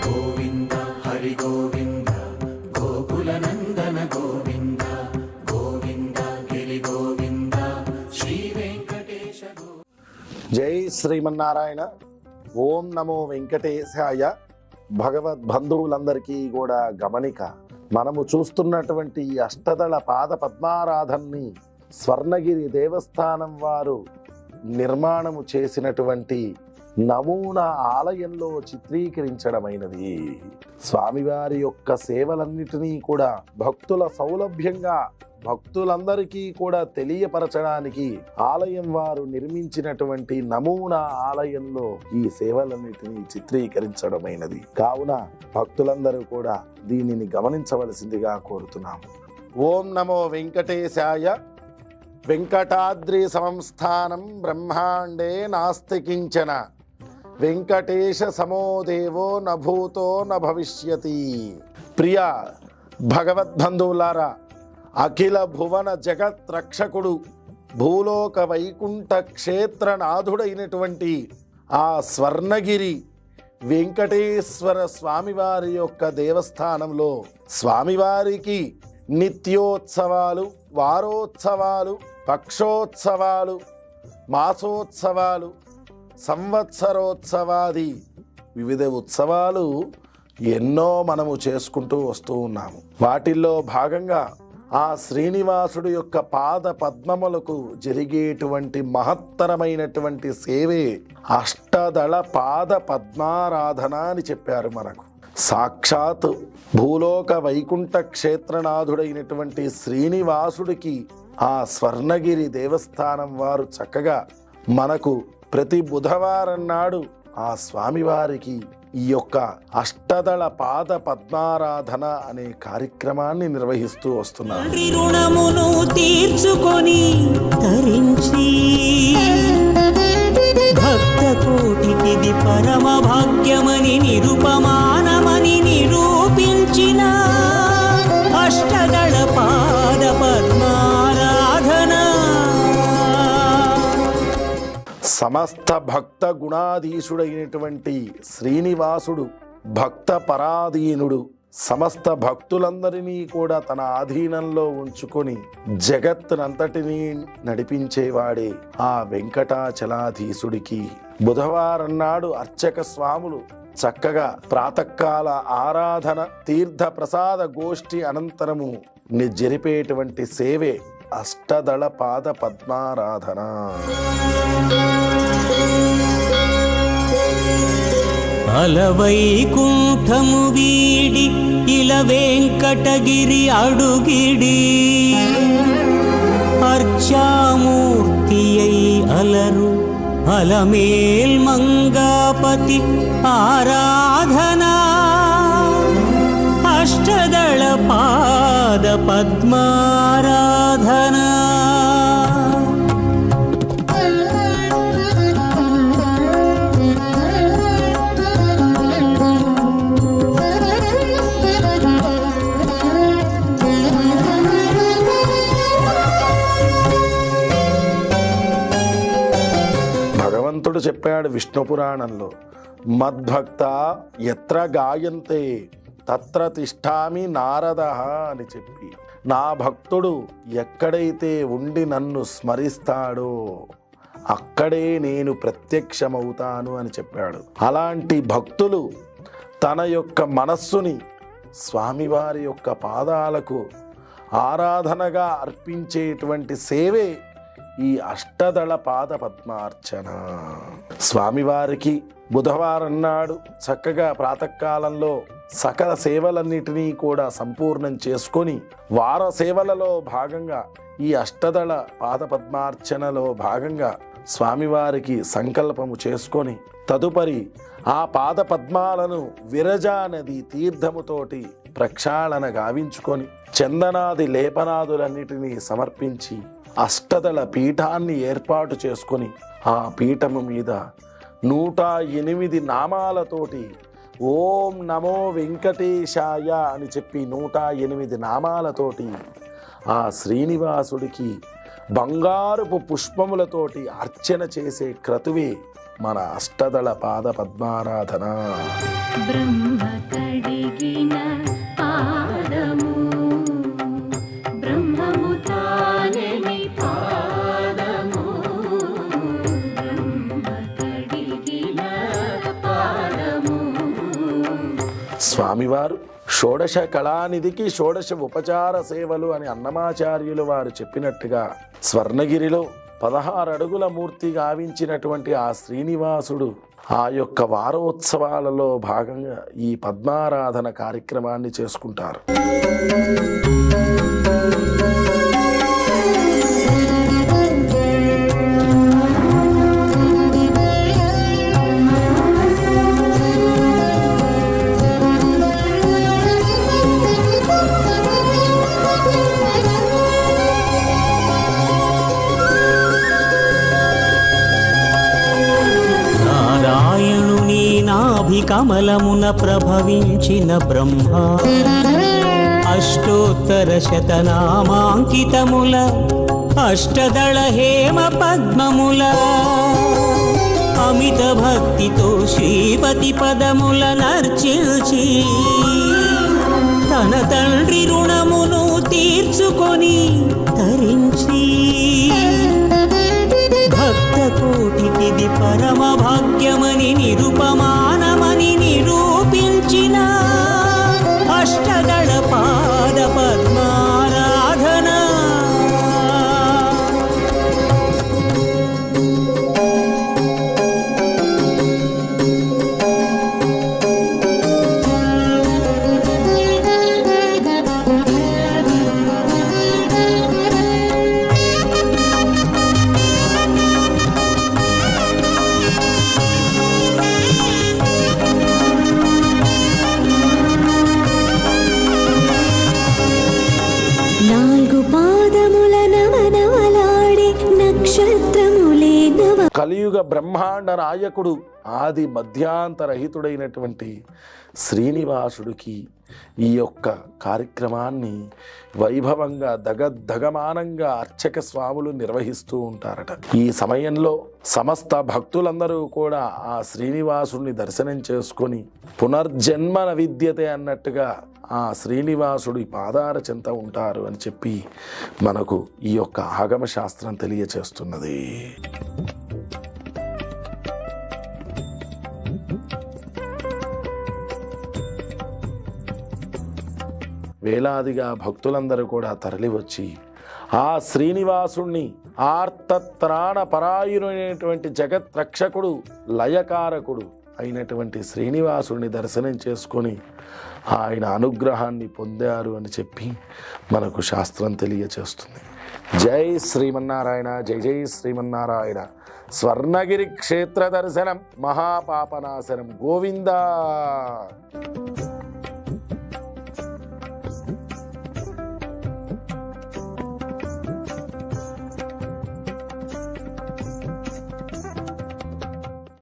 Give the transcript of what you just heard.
గోవింద హరి గోవింద గోకుల నందన గోవింద గోవింద గిరి గోవింద శ్రీ వెంకటేశ. జై శ్రీమన్నారాయణ. ఓం నమో వెంకటేశాయ. భగవద్బంధువులందరికీ కూడా గమనిక, మనము చూస్తున్నటువంటి అష్టదళ పాద పద్మారాధనని స్వర్ణగిరి దేవస్థానం వారు నిర్మాణము చేసినటువంటి నమూనా ఆలయంలో చిత్రీకరించడమైనది. స్వామివారి యొక్క సేవలన్నిటినీ కూడా భక్తుల సౌలభ్యంగా భక్తులందరికీ కూడా తెలియపరచడానికి ఆలయం వారు నిర్మించినటువంటి నమూనా ఆలయంలో ఈ సేవలన్నిటినీ చిత్రీకరించడమైనది. కావున భక్తులందరూ కూడా దీనిని గమనించవలసిందిగా కోరుతున్నాము. ఓం నమో వెంకటేశాయ. వెంకటాద్రి సంస్థానం బ్రహ్మాండే నాస్తి కించన వెంకటేశ సమోదేవో నభూతో నభవిష్యతి. ప్రియ భగవద్బంధువులారా, అఖిల భువన జగత్ రక్షకుడు భూలోక వైకుంఠ క్షేత్రనాథుడైనటువంటి ఆ స్వర్ణగిరి వెంకటేశ్వర స్వామివారి యొక్క దేవస్థానంలో స్వామివారికి నిత్యోత్సవాలు, వారోత్సవాలు, పక్షోత్సవాలు, మాసోత్సవాలు, సంవత్సరోత్సవాది వివిధ ఉత్సవాలు ఎన్నో మనము చేసుకుంటూ వస్తూ ఉన్నాము. వాటిల్లో భాగంగా ఆ శ్రీనివాసుడు యొక్క పాద పద్మములకు జరిగేటువంటి మహత్తరమైనటువంటి సేవే అష్టదళ పాద పద్మారాధన అని చెప్పారు మనకు. సాక్షాత్ భూలోక వైకుంఠ క్షేత్రనాథుడైనటువంటి శ్రీనివాసుడికి ఆ స్వర్ణగిరి దేవస్థానం వారు చక్కగా మనకు ప్రతి బుధవారం నాడు ఆ స్వామివారికి ఈ యొక్క అష్టదళ పాద పద్మారాధన అనే కార్యక్రమాన్ని నిర్వహిస్తూ వస్తున్నారు. రుణమును తీర్చుకొని తరించి భక్త కోటికిది పరమ భాగ్యమని నిరుపమానమని నిరూపించిన అష్టదళ పాద పద్మారాధన. సమస్త భక్త గుణాధీశుడైనటువంటి శ్రీనివాసుడు భక్త పరాధీనుడు. సమస్త భక్తులందరినీ కూడా తన ఆధీనంలో ఉంచుకొని జగత్తునంతటినీ నడిపించేవాడే ఆ వెంకటాచలాధీశుడికి బుధవారం నాడు అర్చక స్వాములు చక్కగా ప్రాతకాల ఆరాధన, తీర్థ ప్రసాద గోష్ఠి అనంతరము జరిపేటువంటి సేవే అష్టదళ పాద పద్మారాధన. అలవైకుంఠము వీడి ఇల వెంకటగిరి అడుగిడి అర్చామూర్తి అయి అలరు అలమేల్ మంగాపతి ఆరాధన. అష్టదళ పాద పద్మారాధన. భగవంతుడు చెప్పాడు విష్ణు పురాణంలో, మద్భక్త ఎత్ర గాయంతే తత్ర తిష్టామి నారద అని చెప్పి, నా భక్తుడు ఎక్కడైతే ఉండి నన్ను స్మరిస్తాడో అక్కడే నేను ప్రత్యక్షమవుతాను అని చెప్పాడు. అలాంటి భక్తులు తన యొక్క మనస్సుని స్వామివారి యొక్క పాదాలకు ఆరాధనగా అర్పించేటువంటి సేవే ఈ అష్టదళ పాద పద్మార్చన. స్వామివారికి బుధవారం నాడు చక్కగా ప్రాతకాలంలో సకల సేవలన్నిటినీ కూడా సంపూర్ణం చేసుకొని వార సేవలలో భాగంగా ఈ అష్టదళ పాద పద్మార్చనలో భాగంగా స్వామివారికి సంకల్పము చేసుకొని తదుపరి ఆ పాద పద్మాలను విరజా నది తీర్థముతోటి ప్రక్షాళన గావించుకొని చందనాది లేపనాదులన్నిటినీ సమర్పించి అష్టదళ పీఠాన్ని ఏర్పాటు చేసుకొని ఆ పీఠము మీద 108 నామాలతోటి ఓం నమో వెంకటేశాయ అని చెప్పి 108 నామాలతోటి ఆ శ్రీనివాసుడికి బంగారుపు పుష్పములతోటి అర్చన చేసే క్రతువే మన అష్టదళ పాద పద్మారాధన. బ్రహ్మ కడిగిన పాదము బ్రహ్మము తానెని పాదము బ్రహ్మ కడిగిన పాదము. స్వామివారు షోడశ కళానిధికి షోడశ ఉపచార సేవలు అని అన్నమాచార్యులు వారు చెప్పినట్టుగా స్వర్ణగిరిలో 16 అడుగుల మూర్తి గావించినటువంటి ఆ శ్రీనివాసుడు ఆ యొక్క వారోత్సవాలలో భాగంగా ఈ పద్మారాధన కార్యక్రమాన్ని చేసుకుంటారు. నారాయణుని నాభికమలమున ప్రభవించిన బ్రహ్మ అష్టోత్తర శతనామాంకితముల అష్టదళ హేమ పద్మముల అమిత భక్తితో శ్రీపతి పదముల నర్చిల్చి తన తండ్రి రుణమును తీర్చుకొని తరించి భక్త కోటికిది పరమ భాగ్యమని నిరుపమానమని నిరూపించిన అష్టదళ పాద పద్మారాధన. కలియుగ బ్రహ్మాండ నాయకుడు ఆది మధ్యాంతరహితుడైనటువంటి శ్రీనివాసుడికి ఈ యొక్క కార్యక్రమాన్ని వైభవంగా దగద్దగమానంగా అర్చక స్వాములు నిర్వహిస్తూ ఉంటారట. ఈ సమయంలో సమస్త భక్తులందరూ కూడా ఆ శ్రీనివాసుడిని దర్శనం చేసుకొని పునర్జన్మన విద్యతే అన్నట్టుగా ఆ శ్రీనివాసుడి పాదార చెంత ఉంటారు అని చెప్పి మనకు ఈ యొక్క ఆగమ శాస్త్రం తెలియచేస్తున్నది. వేలాదిగా భక్తులందరూ కూడా తరలివచ్చి ఆ శ్రీనివాసుణ్ణి ఆర్తత్రాణ పరాయునైనటువంటి జగత్ రక్షకుడు లయకారకుడు అయినటువంటి శ్రీనివాసుడిని దర్శనం చేసుకొని ఆయన అనుగ్రహాన్ని పొందారు అని చెప్పి మనకు శాస్త్రం తెలియచేస్తుంది. జై శ్రీమన్నారాయణ, జై జై శ్రీమన్నారాయణ. స్వర్ణగిరి క్షేత్ర దర్శనం మహాపాపనాశనం. గోవిందా.